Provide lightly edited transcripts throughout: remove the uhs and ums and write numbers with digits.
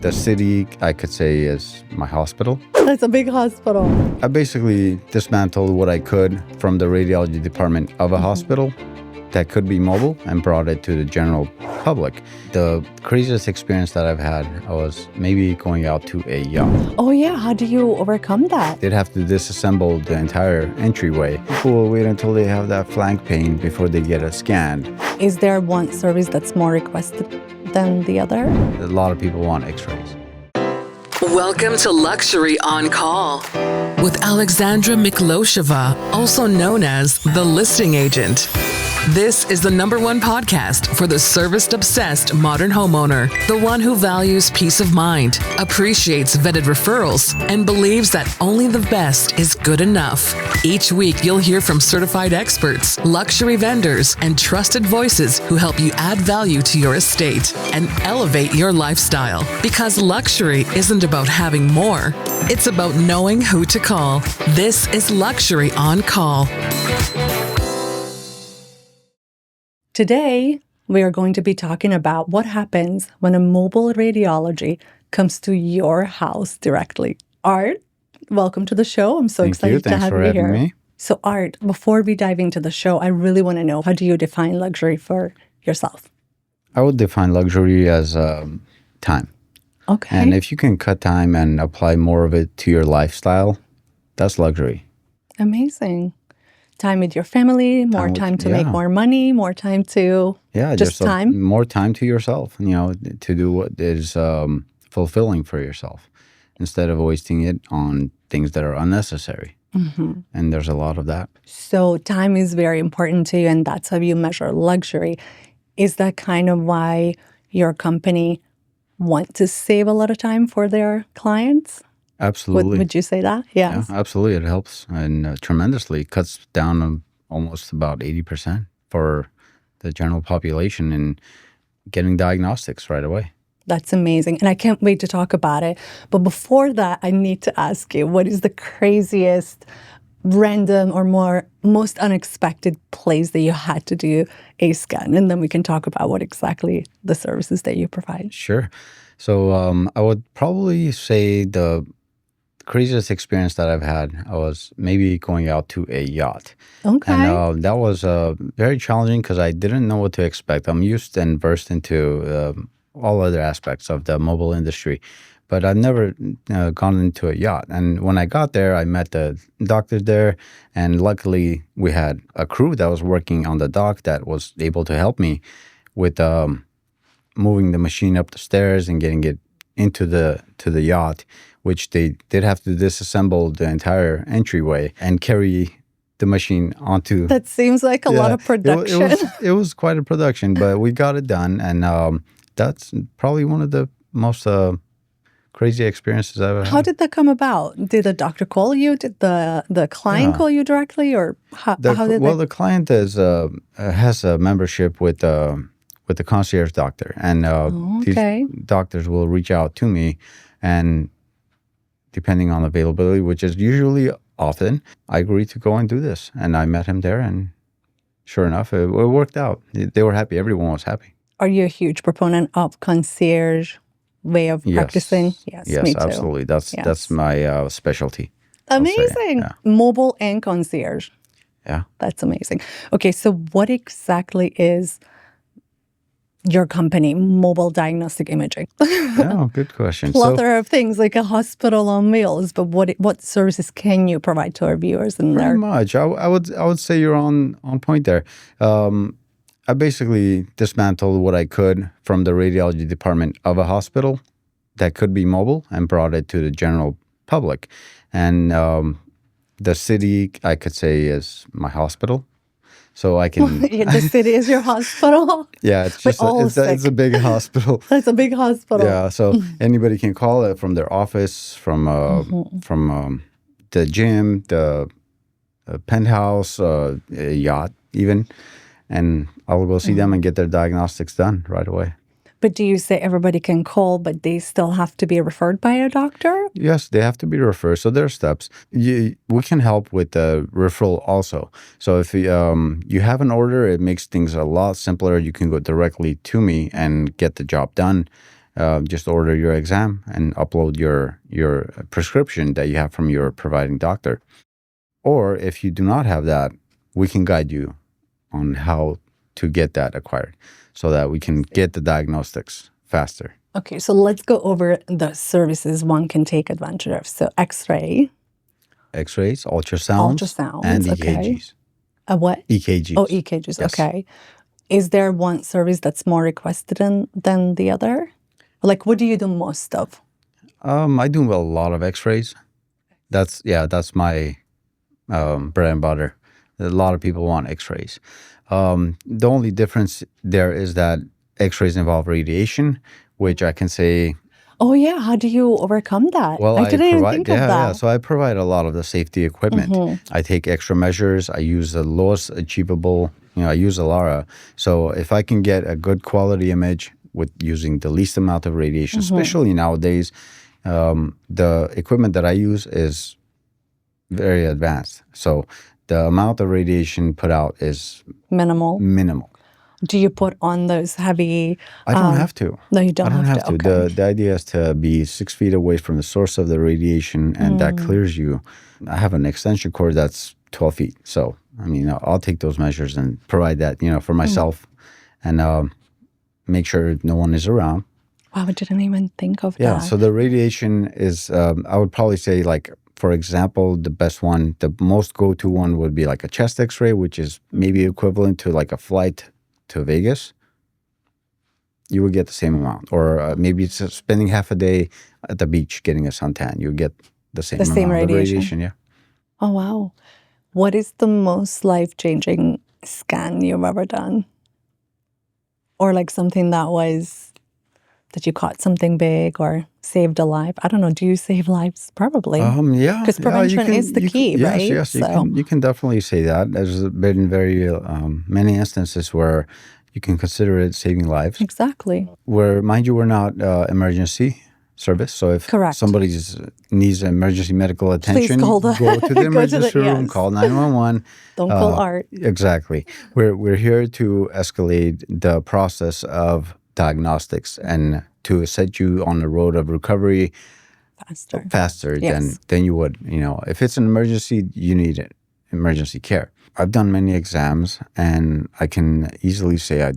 The city, I could say, is my hospital. That's a big hospital. I basically dismantled what I could from the radiology department of a hospital that could be mobile and brought it to the general public. The craziest experience that I've had was maybe going out to a yacht. Oh yeah, how do you overcome that? They'd have to disassemble the entire entryway. People will wait until they have that flank pain before they get it scanned. Is there one service that's more requested than the other? A lot of people want x-rays. Welcome to Luxury on Call with Alexandra Miklosova, also known as the listing agent. This is the #1 podcast for the service-obsessed modern homeowner, the one who values peace of mind, appreciates vetted referrals, and believes that only the best is good enough. Each week, you'll hear from certified experts, luxury vendors, and trusted voices who help you add value to your estate and elevate your lifestyle. Because luxury isn't about having more, it's about knowing who to call. This is Luxury on Call. Today, we are going to be talking about what happens when a mobile radiology comes to your house directly. Art, welcome to the show. I'm so excited to have you here. Thanks for having me. So Art, before we dive into the show, I really want to know, how do you define luxury for yourself? I would define luxury as time. Okay. And if you can cut time and apply more of it to your lifestyle, that's luxury. Amazing. Time with your family, more time to make more money, more time to just time. More time to yourself, to do what is fulfilling for yourself instead of wasting it on things that are unnecessary. Mm-hmm. And there's a lot of that. So time is very important to you, and that's how you measure luxury. Is that kind of why your company wants to save a lot of time for their clients? Absolutely. Would you say that? Yes. Yeah, absolutely. It helps and tremendously. It cuts down almost about 80% for the general population and getting diagnostics right away. That's amazing. And I can't wait to talk about it. But before that, I need to ask you, what is the craziest, random, or most unexpected place that you had to do a scan? And then we can talk about what exactly the services that you provide. Sure. So I would probably say the craziest experience that I've had was maybe going out to a yacht. Okay. And that was very challenging because I didn't know what to expect. I'm used and versed into all other aspects of the mobile industry, but I've never gone into a yacht. And when I got there, I met the doctor there, and luckily we had a crew that was working on the dock that was able to help me with moving the machine up the stairs and getting it into the yacht, which they did have to disassemble the entire entryway and carry the machine onto. That seems like a lot of production. It was quite a production, but we got it done, and that's probably one of the most crazy experiences I've ever had. How did that come about? Did the doctor call you? Did the client call you directly, or how did the client has a membership with the concierge doctor, and these doctors will reach out to me, and depending on availability, which is usually often, I agreed to go and do this. And I met him there, and sure enough, it worked out. They were happy. Everyone was happy. Are you a huge proponent of concierge way of practicing? Yes, me too. Absolutely. That's my specialty. Amazing. Yeah. Mobile and concierge. Yeah. That's amazing. Okay, so what exactly is your company, Mobile Diagnostic Imaging? Oh, good question. Plethora of things, like a hospital on wheels, but what services can you provide to our viewers? Pretty much. I would say you're on point there. I basically dismantled what I could from the radiology department of a hospital that could be mobile and brought it to the general public. And the city, I could say, is my hospital. So I can. The city is your hospital. Yeah, it's just it's a big hospital. It's a big hospital. Yeah, so anybody can call it from their office, from the gym, the penthouse, a yacht, even, and I will go see them and get their diagnostics done right away. But do you say everybody can call, but they still have to be referred by a doctor? Yes, they have to be referred. So there are steps. We can help with the referral also. So if you have an order, it makes things a lot simpler. You can go directly to me and get the job done. just order your exam and upload your prescription that you have from your providing doctor. Or if you do not have that, we can guide you on how to get that acquired so that we can get the diagnostics faster. Okay, so let's go over the services one can take advantage of. So X-ray. X-rays, ultrasounds, and EKGs. Okay. A what? EKGs. Oh, EKGs, Yes. okay. Is there one service that's more requested than the other? Like, what do you do most of? I do a lot of X-rays. That's my bread and butter. A lot of people want X-rays. The only difference there is that X-rays involve radiation, which I can say. Oh yeah, how do you overcome that? Well, I didn't even think of that. Yeah. So I provide a lot of the safety equipment. I take extra measures. I use the lowest achievable. I use ALARA. So if I can get a good quality image with using the least amount of radiation, especially nowadays, the equipment that I use is very advanced. So the amount of radiation put out is Minimal. Do you put on those heavy? I don't have to. No, you don't I don't have to. Okay. The idea is to be 6 feet away from the source of the radiation, and that clears you. I have an extension cord that's 12 feet. So, I mean, I'll take those measures and provide that, for myself and make sure no one is around. Wow, I didn't even think of that. Yeah, so the radiation is, I would probably say, like, for example, the best one, the most go-to one would be like a chest X-ray, which is maybe equivalent to like a flight to Vegas. You would get the same amount. Or maybe it's spending half a day at the beach getting a suntan. You get the same amount of radiation. Yeah. Oh, wow. What is the most life-changing scan you've ever done? Or like something that you caught something big or saved a life? I don't know. Do you save lives? Probably. Yeah. Because prevention is the key, right? Yes, you can definitely say that. There's been very many instances where you can consider it saving lives. Exactly. Where, mind you, we're not emergency service. So if somebody needs emergency medical attention, go to the emergency room, call 911. Don't call Art. Exactly. We're here to escalate the process of diagnostics and to set you on the road of recovery faster than you would. If it's an emergency, you need emergency care. I've done many exams, and I can easily say I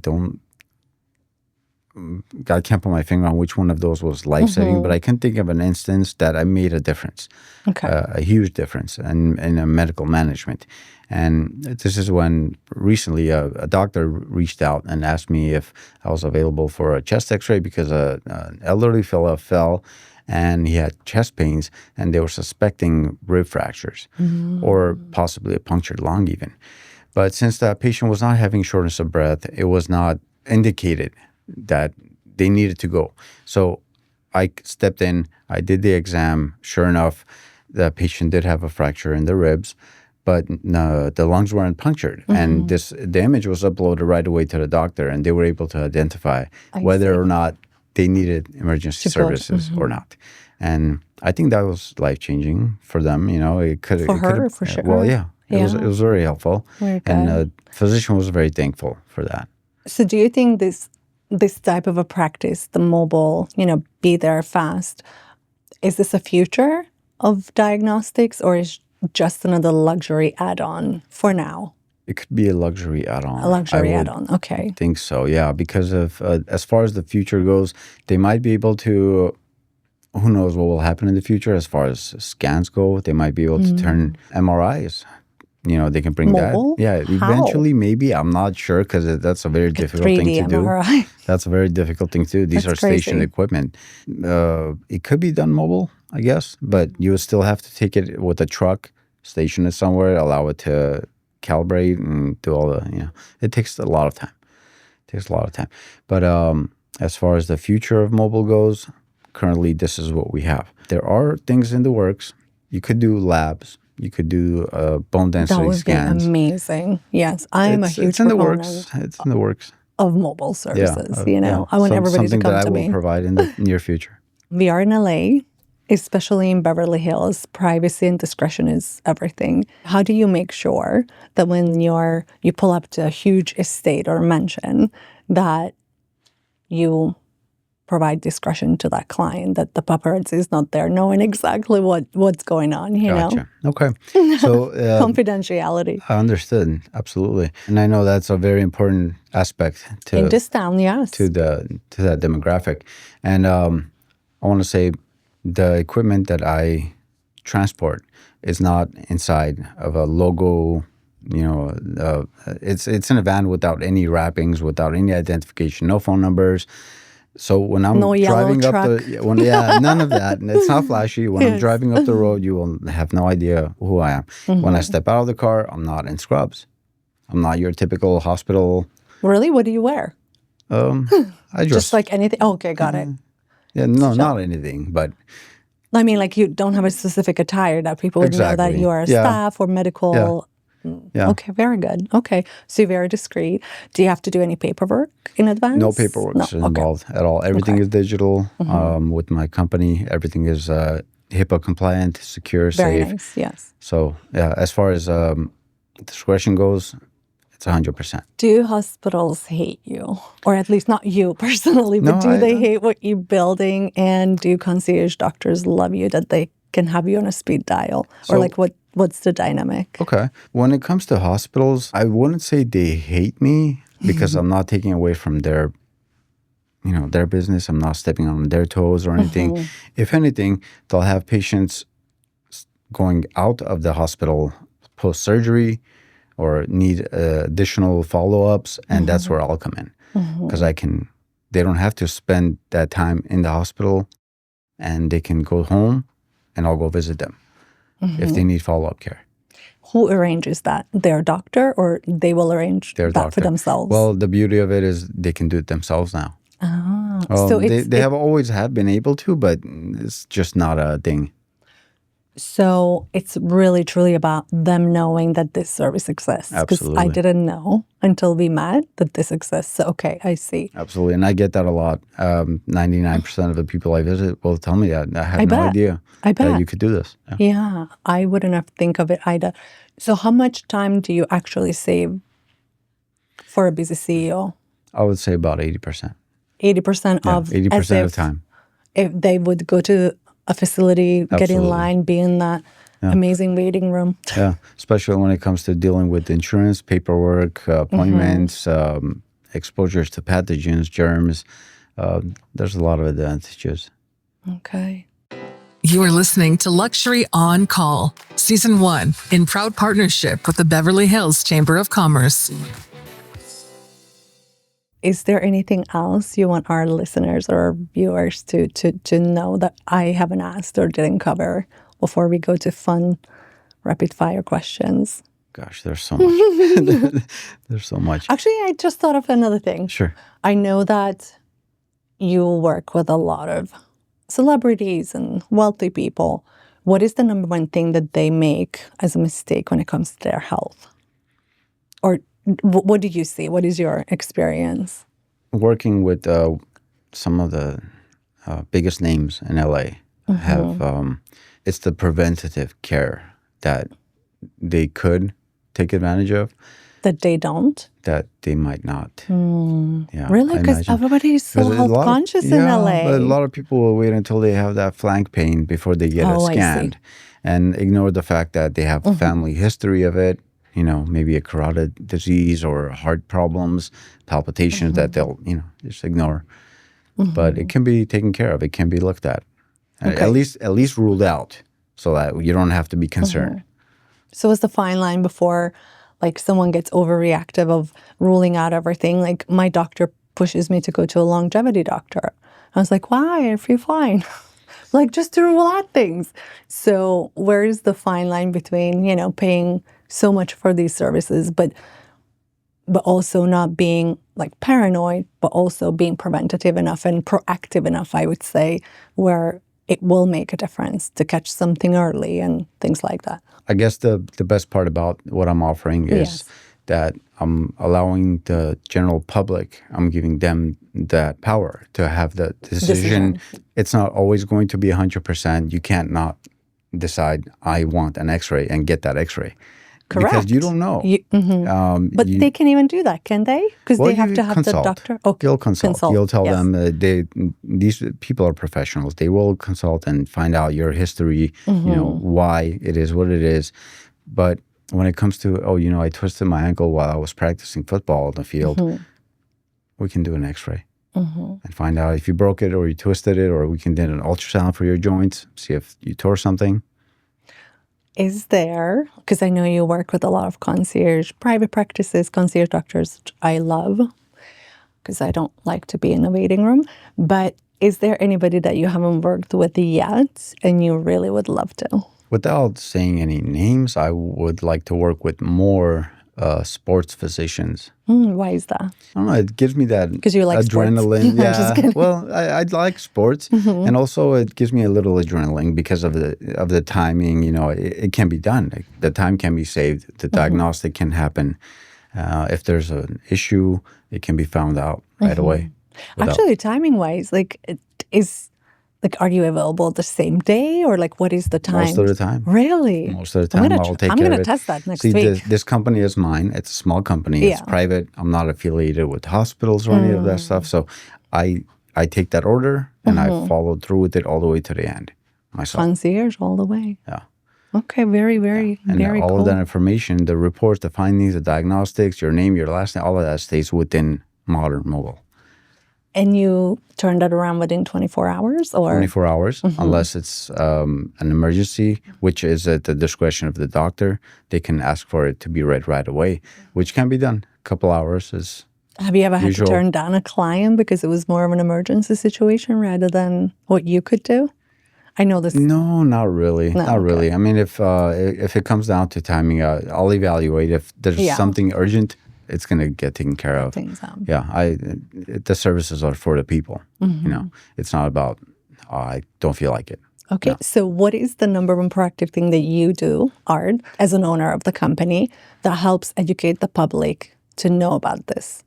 can't put my finger on which one of those was life-saving, but I can think of an instance that I made a difference, a huge difference in medical management. And this is when recently a doctor reached out and asked me if I was available for a chest X-ray because an elderly fellow fell and he had chest pains, and they were suspecting rib fractures or possibly a punctured lung even. But since that patient was not having shortness of breath, it was not indicated that they needed to go. So I stepped in, I did the exam. Sure enough, the patient did have a fracture in the ribs, but the lungs weren't punctured. And the image was uploaded right away to the doctor, and they were able to identify whether or not they needed emergency services or not. And I think that was life-changing for them. For her, for sure. Well, yeah. It was very helpful. And the physician was very thankful for that. So do you think this type of a practice, the mobile, be there fast, is this a future of diagnostics, or is just another luxury add-on for now? It could be a luxury add-on. A luxury add-on, okay. I think so, yeah. Because of as far as the future goes, they might be able to, who knows what will happen in the future as far as scans go. They might be able to turn MRIs. They can bring mobile? that. Yeah, eventually, maybe. I'm not sure because that's a very difficult thing to do. MRI. That's a very difficult thing to do. These are station equipment. It could be done mobile, I guess, but you would still have to take it with a truck, station it somewhere, allow it to calibrate and do all the, it takes a lot of time. But as far as the future of mobile goes, currently this is what we have. There are things in the works. You could do labs. You could do bone density scans. That would be amazing. Yes, I'm a huge proponent. It's in the works. Of mobile services, I want everybody to come to me. Something that I will provide in the near future. We are in LA, especially in Beverly Hills. Privacy and discretion is everything. How do you make sure that when you pull up to a huge estate or mansion that you provide discretion to that client, that the paparazzi is not there knowing exactly what's going on, you know? Gotcha. Okay. So Confidentiality. I understood. Absolutely. And I know that's a very important aspect In this town, yes. to that demographic. And I want to say the equipment that I transport is not inside of a logo. You know, it's in a van without any wrappings, without any identification, no phone numbers. So when I'm No yellow driving truck. up none of that. And it's not flashy. When I'm driving up the road, you will have no idea who I am. When I step out of the car, I'm not in scrubs. I'm not your typical hospital. Really? What do you wear? I dress. Just like anything? Oh, okay, got it. Yeah, no, not anything, but I mean, like you don't have a specific attire that people would know that Exactly. you are a Yeah. staff or medical. yeah. Okay, very good. Okay, so you're very discreet. Do you have to do any paperwork in advance? No paperwork is Okay. involved at all. Everything Okay. is digital. With my company, everything is HIPAA compliant, secure, Very safe. nice, yes. So yeah, as far as discretion goes, it's 100%. Do hospitals hate you? Or at least not you personally, but No, do I- they hate what you're building? And do concierge doctors love you that they can have you on a speed dial? Or So- like what's the dynamic? Okay. When it comes to hospitals, I wouldn't say they hate me because I'm not taking away from their business. I'm not stepping on their toes or anything. If anything, they'll have patients going out of the hospital post-surgery or need additional follow-ups, and that's where I'll come in because they don't have to spend that time in the hospital, and they can go home and I'll go visit them if they need follow-up care. Who arranges that? Their doctor, or they will arrange Their that doctor. for themselves? Well, the beauty of it is they can do it themselves now. so They have always have been able to, but it's just not a thing. So it's really, truly about them knowing that this service exists. Because I Absolutely. didn't know until we met that this exists. So, okay, I see. Absolutely. And I get that a lot. 99% of the people I visit will tell me that. I had I no bet. idea I bet. that you could do this. Yeah. Yeah, I wouldn't have think of it either. So how much time do you actually save for a busy CEO? I would say about 80%. 80% Yeah, of 80% of the time. If they would go to a facility, get in Absolutely. line, be in that amazing waiting room. Yeah, especially when it comes to dealing with insurance, paperwork, appointments, exposures to pathogens, germs. There's a lot of advantages. Okay. You are listening to Luxury on Call, Season 1, in proud partnership with the Beverly Hills Chamber of Commerce. Is there anything else you want our listeners or viewers to know that I haven't asked or didn't cover before we go to fun rapid fire questions? Gosh, there's so much. There's so much. Actually, I just thought of another thing. Sure. I know that you work with a lot of celebrities and wealthy people. What is the number one thing that they make as a mistake when it comes to their health? Or what do you see? What is your experience? Working with some of the biggest names in LA have it's the preventative care that they could take advantage of That they don't? that they might not. Yeah, Really? I Because imagine. everybody is so 'Cause a health lot of- conscious in yeah, LA. But a lot of people will wait until they have that flank pain before they get Oh, I see. scanned and ignore the fact that they have a family history of it, maybe a carotid disease or heart problems, palpitations that they'll, just ignore. But it can be taken care of. It can be looked at. Okay. At least ruled out so that you don't have to be concerned. So what's the fine line before like someone gets overreactive of ruling out everything? Like my doctor pushes me to go to a longevity doctor. I was like, why? I feel fine. Like just to rule out things. So where is the fine line between, paying so much for these services, but also not being like paranoid, but also being preventative enough and proactive enough, I would say, where it will make a difference to catch something early and things like that. I guess the best part about what I'm offering is Yes. that I'm allowing the general public, I'm giving them that power to have the decision. It's not always going to be 100%. You can't not decide, I want an x-ray and get that x-ray. Correct. Because you don't know. But they can even do that, can they? Because they have to have consult. the doctor. Okay. You'll consult. You'll tell them these people are professionals. They will consult and find out your history, why it is what it is. But when it comes to, I twisted my ankle while I was practicing football in the field, we can do an x-ray and find out if you broke it or you twisted it, or we can do an ultrasound for your joints, see if you tore something. Is there, because I know you work with a lot of concierge, private practices, concierge doctors, which I love, because I don't like to be in a waiting room, but is there anybody that you haven't worked with yet and you really would love to? Without saying any names, I would like to work with more sports physicians. Why is that? I don't know. It gives me that Because you like adrenaline. sports. Yeah. Well, I like sports, and also it gives me a little adrenaline because of the timing. It can be done. Like, the time can be saved. The diagnostic can happen. If there's an issue, it can be found out right away. Actually, timing-wise, are you available the same day, or what is the time? Most of the time. Really? Most of the time, I'll take care of it. I'm going to test that next week. This company is mine. It's a small company. It's private. I'm not affiliated with hospitals or any of that stuff. So I take that order and I follow through with it all the way to the end myself. Concierge all the way. Yeah. Okay, very, very, and very all cool. of that information, the reports, the findings, the diagnostics, your name, your last name, all of that stays within Modern Mobile. And you turn that around within 24 hours? Or 24 hours, unless it's an emergency, which is at the discretion of the doctor. They can ask for it to be read right away, which can be done. A couple hours is Have you ever had usual. to turn down a client because it was more of an emergency situation rather than what you could do? I know this. No, not really. No, Not really. I mean, if it comes down to timing, I'll evaluate. If there's something urgent, it's going to get taken care of. Yeah, the services are for the people. It's not about, I don't feel like it. Okay, No. so what is the number one proactive thing that you do, Art, as an owner of the company, that helps educate the public to know about this?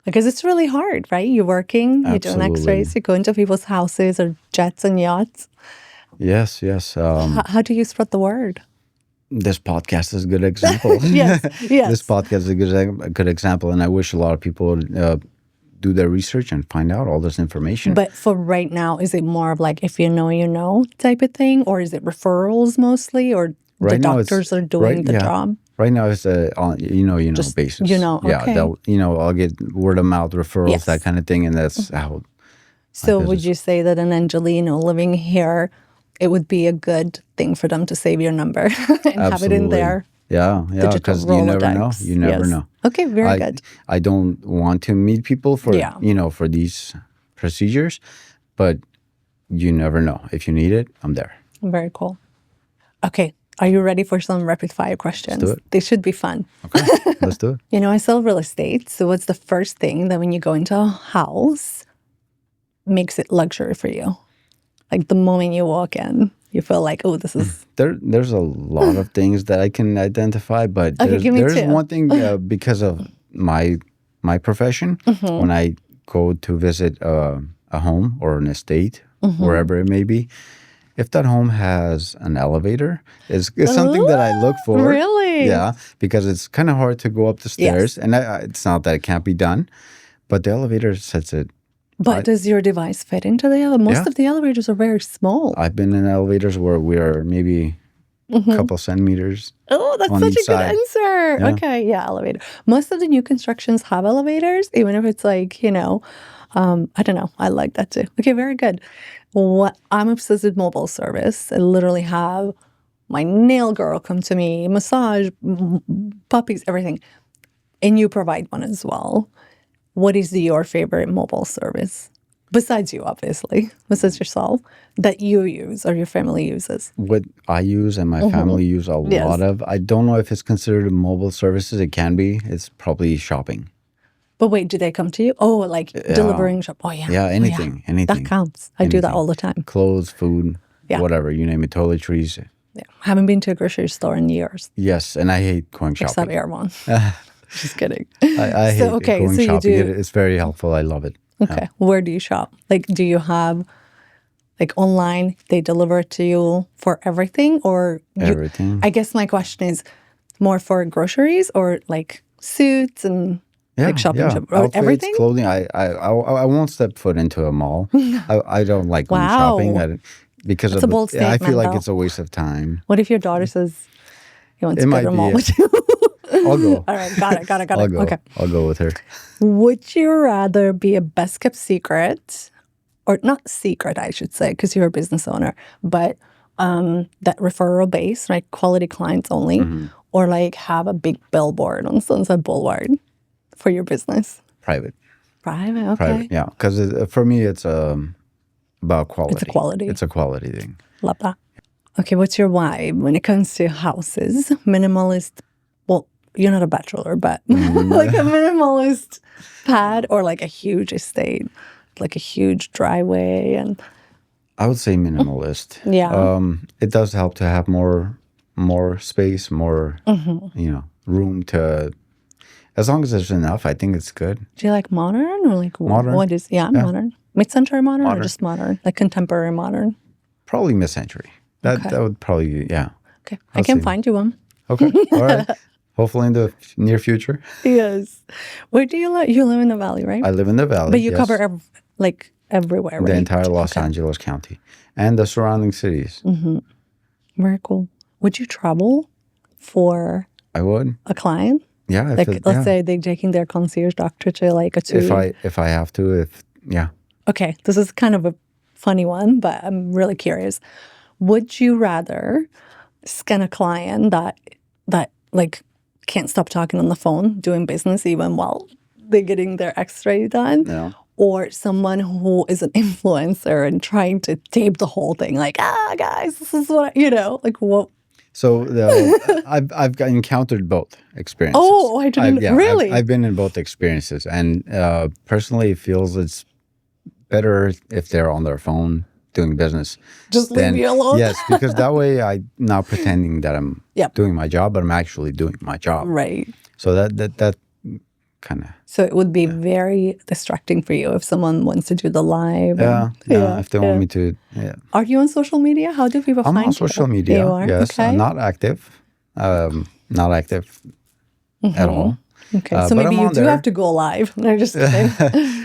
Because it's really hard, right? You're working, you're doing x-rays, you go into people's houses or jets and yachts. Yes. How do you spread the word? This podcast is a good example. Yes. This podcast is a good example, and I wish a lot of people would do their research and find out all this information. But for right now, is it more of if you know type of thing, or is it referrals mostly, or the doctors are doing the job? Right now, it's on just, basis. Okay. Yeah, I'll get word of mouth referrals, that kind of thing, and that's how. So would you say that an Angelino living here, it would be a good thing for them to save your number and have it in there? Yeah, because you never know. You never know. Okay, very good. I don't want to meet people for for these procedures, but you never know. If you need it, I'm there. Very cool. Okay, are you ready for some rapid fire questions? Let's do it. They should be fun. Okay, let's do it. I sell real estate. So what's the first thing that when you go into a house makes it luxury for you? The moment you walk in, you feel like, oh, this is... There's a lot of things that I can identify, but there's one thing because of my profession. When I go to visit a home or an estate, wherever it may be, if that home has an elevator, it's something that I look for. Really? Yeah, because it's kind of hard to go up the stairs. Yes. And it's not that it can't be done, but the elevator sets it. But does your device fit into the elevator? Most of the elevators are very small. I've been in elevators where we are maybe a couple centimeters. Oh, that's such a good answer. Yeah. Okay, elevator. Most of the new constructions have elevators, even if it's I don't know. I like that too. Okay, very good. I'm obsessed with mobile service. I literally have my nail girl come to me, massage, puppies, everything. And you provide one as well. What is your favorite mobile service? Besides you, obviously. Besides yourself, that you use or your family uses. What I use and my family use a lot of. I don't know if it's considered mobile services. It can be. It's probably shopping. But wait, do they come to you? Oh, delivering shop. Oh, yeah. Yeah, anything. That counts. I do that all the time. Clothes, food, whatever. You name it, toiletries. Yeah. Haven't been to a grocery store in years. Yes, and I hate going shopping. Except Airborne. Just kidding. I hate going shopping. It's very helpful. I love it. Okay. Where do you shop? Do you have, online, they deliver it to you for everything? Or everything. I guess my question is, More for groceries or like suits and like shopping, Outfits, everything? clothing. I won't step foot into a mall. I don't like going Wow. shopping because That's of a bold I feel statement, like though. it's a waste of time. What if your daughter says he wants to go might to the be, mall yeah. with you? I'll go. All right, got it. I'll go. Okay. I'll go with her. Would you rather be a best kept secret, or not secret, I should say, because you're a business owner, but that referral base, like quality clients only, or like have a big billboard on Sunset Boulevard for your business? Private. Private, okay. Private, yeah. Because for me, it's about quality. It's a quality. It's a quality thing. Love that. Okay, what's your vibe when it comes to houses? Minimalist, well, you're not a bachelor, but like a minimalist pad or like a huge estate, like a huge driveway and... I would say minimalist. Yeah. It does help to have more space, more room to. As long as there's enough, I think it's good. Do you like modern or like Modern. What is modern? Mid-century modern or just modern? Like contemporary modern? Probably mid-century. That would probably Okay, I can find you one. Okay, all right. Hopefully in the near future. Yes. Where do you live? You live in the valley, right? I live in the valley. But you yes. cover everywhere, right? The entire Los Angeles County and the surrounding cities. Very cool. Would you travel for I would. a client? Yeah. Like, let's say they're taking their concierge doctor to like a tour. If I have to, Okay, this is kind of a funny one, but I'm really curious. Would you rather scan a client that like can't stop talking on the phone, doing business even while they're getting their X-ray done? No. Or someone who is an influencer and trying to tape the whole thing, like, guys, this is what, like what? So I've encountered both experiences. Oh, I didn't, really? I've been in both experiences. And personally, it feels it's better if they're on their phone doing business. Just leave me alone? Yes, because that way I'm not pretending that I'm doing my job, but I'm actually doing my job. Right. So that kind of... So it would be very distracting for you if someone wants to do the live. If they want me to. Yeah. Are you on social media? How do people find you? I'm on social media. You are? Yes, Okay. not active. Not active at all. Okay, so but maybe I'm you on do there. have to go live. No, just kidding.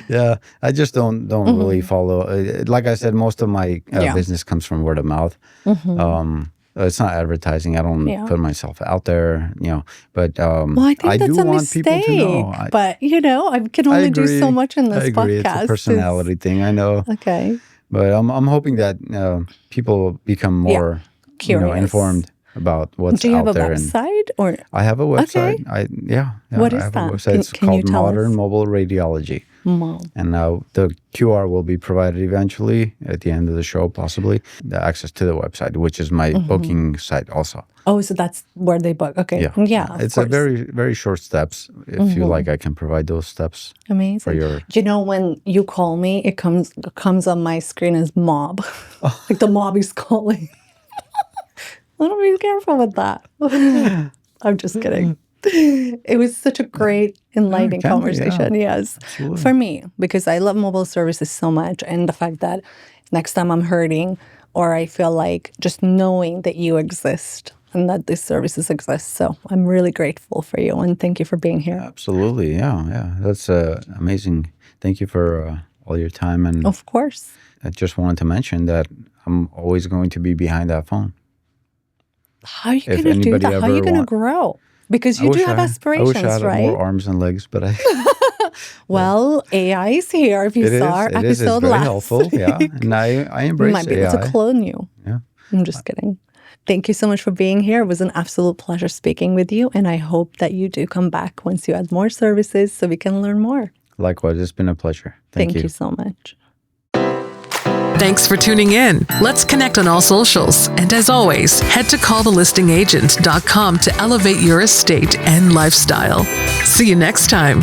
Yeah, I just don't really follow. Like I said, most of my business comes from word of mouth. It's not advertising. I don't put myself out there, But well, I think that's do a want mistake. people to know. But I can only do so much in this I agree. podcast. It's a personality thing. I know. Okay. But I'm hoping that people become more curious, informed about what's Do you out have a there. website or? I have a website. Okay. What is I have that? A website. It's Can you called tell Modern us? Mobile Radiology. And the QR will be provided eventually at the end of the show, possibly. The access to the website, which is my booking site also. Oh, so that's where they book. Okay. Yeah. It's a very, very short steps. If you like, I can provide those steps. Amazing. For your... when you call me, it comes on my screen as mob. Like the mob is calling. I don't be careful with that. I'm just kidding. It was such a great, enlightening conversation. Yes. Absolutely. For me, because I love mobile services so much. And the fact that next time I'm hurting or I feel like just knowing that you exist and that these services exist. So I'm really grateful for you. And thank you for being here. Absolutely. Yeah. That's amazing. Thank you for all your time. And of course. I just wanted to mention that I'm always going to be behind that phone. How are you going to do that? How are you going to grow? Because you do have aspirations, right? I wish I had more arms and legs, but I... Well, AI is here. If you saw our episode it's very last helpful, week. yeah. And I embrace AI. Might be able to clone you. Yeah. I'm just kidding. Thank you so much for being here. It was an absolute pleasure speaking with you. And I hope that you do come back once you add more services so we can learn more. Likewise, it's been a pleasure. Thank you so much. Thanks for tuning in. Let's connect on all socials. And as always, head to callthelistingagent.com to elevate your estate and lifestyle. See you next time.